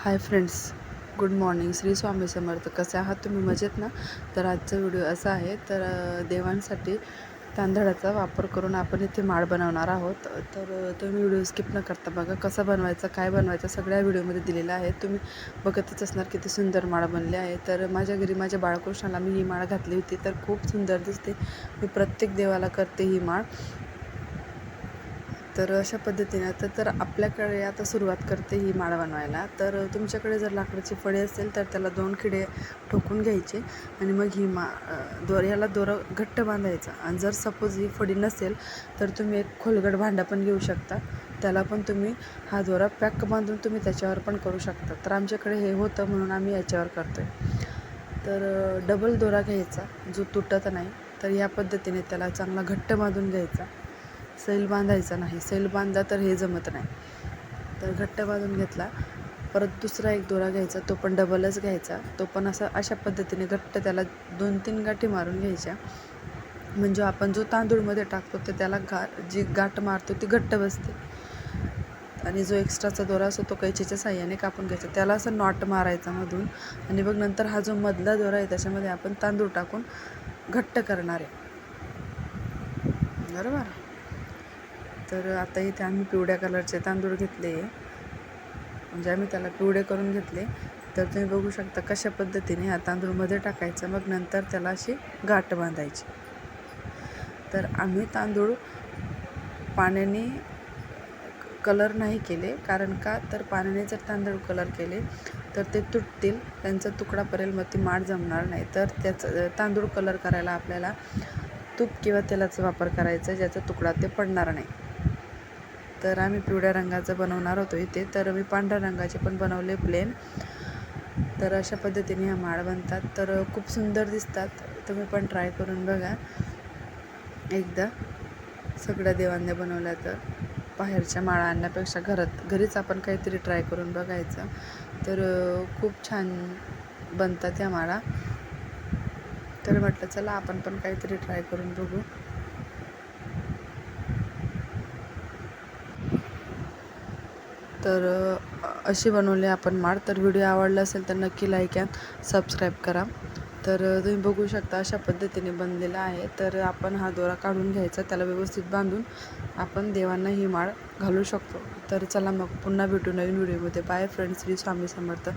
हाय friends, good morning. Shri Swami Samarth. कसे आहात तुम्ही? मजेत ना? तर आजचा व्हिडिओ असा आहे, तर देवांसाठी तांदळाचा वापर करून आपण इथे माळ बनवणार आहोत. तर तुम्ही व्हिडिओ स्किप न करता बघा. कसं बनवायचं, काय बनवायचं सगळ्या व्हिडिओमध्ये दिलेलं आहे. तुम्ही बघतच असणार किती सुंदर माळ बनली आहे. तर माझ्या घरी माझ्या बाळकृष्णाला मी ही माळ घातली होती, तर खूप सुंदर दिसते. मी प्रत्येक देवाला करते ही माळ. तर अशा पद्धतीने तर आपल्याकडे आता सुरुवात करते ही माळ बनवायला. तर तुमच्याकडे जर लाकडाची फळी असेल तर त्याला 2 खिळे ठोकून घ्यायचे आणि मग ही दोऱ्याला दोरा घट्ट बांधायचा. आणि जर सपोज ही फळी नसेल तर तुम्ही एक खोलगट भांडा पण घेऊ शकता. त्याला पण तुम्ही हा दोरा पॅक बांधून तुम्ही त्याच्यावर पण करू शकता. तर आमच्याकडे हे होतं म्हणून आम्ही याच्यावर करतो आहे. तर डबल दोरा घ्यायचा जो तुटत नाही. तर या पद्धतीने त्याला चांगला घट्ट बांधून घ्यायचा. सैल बांधायचा नाही. सैल बांधला तर हे जमत नाही. तर घट्ट बांधून घेतला. परत दुसरा एक दोरा घ्यायचा, तो पण डबलच घ्यायचा. तो पण अशा पद्धतीने घट्ट त्याला 2-3 गाठी मारून घ्यायच्या. म्हणजे आपण जो तांदूळमध्ये टाकतो तर त्याला जी गाठ मारतो ती घट्ट बसते. आणि जो एक्स्ट्राचा दोरा असतो तो कैचीच्या साह्याने कापून घ्यायचा. त्याला असं नॉट मारायचा मधून. आणि मग नंतर हा जो मधला दोरा आहे त्याच्यामध्ये आपण तांदूळ टाकून घट्ट करणार आहे. बरोबर. तर आता इथे आम्ही पिवळ्या कलरचे तांदूळ घेतले, म्हणजे आम्ही त्याला पिवळे करून घेतले. तर तुम्ही बघू शकता कशा पद्धतीने हा तांदूळ मध्ये टाकायचा. मग नंतर त्याला अशी गाठ बांधायची. तर आम्ही तांदूळ पाण्याने कलर नाही केले, कारण का तर पाण्याने जर तांदूळ कलर केले तर ते तुटतील, त्यांचा तुकडा पडेल, मग ती माळ जमणार नाही. तर त्याचं तांदूळ कलर करायला आपल्याला तूप किंवा तेलाचा वापर करायचा, ज्याचा तुकडा ते पडणार नाही. तर आम्ही पिवळ्या रंगाचं बनवणार होतो इथे. तर मी पांढऱ्या रंगाचे पण बनवले प्लेन. तर अशा पद्धतीने ह्या माळ बनतात. तर खूप सुंदर दिसतात. तुम्ही पण ट्राय करून बघा एकदा. सगळ्या देवांनी बनवल्या तर बाहेरच्या माळा आणण्यापेक्षा घरीच आपण काहीतरी ट्राय करून बघायचं. तर खूप छान बनतात ह्या माळा. तर म्हटलं चला आपण पण काहीतरी ट्राय करून बघू. तर अशी बनवली आपण माळ. तर व्हिडिओ आवडला असेल तर नक्की लाईक आणि सबस्क्राईब करा. तर तुम्ही बघू शकता अशा पद्धतीने बनलेला आहे. तर आपण हा दोरा काढून घ्यायचा, त्याला व्यवस्थित बांधून आपण देवांना ही माळ घालू शकतो. तर चला मग पुन्हा भेटू नवीन व्हिडिओमध्ये. Bye friends. श्री स्वामी समर्थ.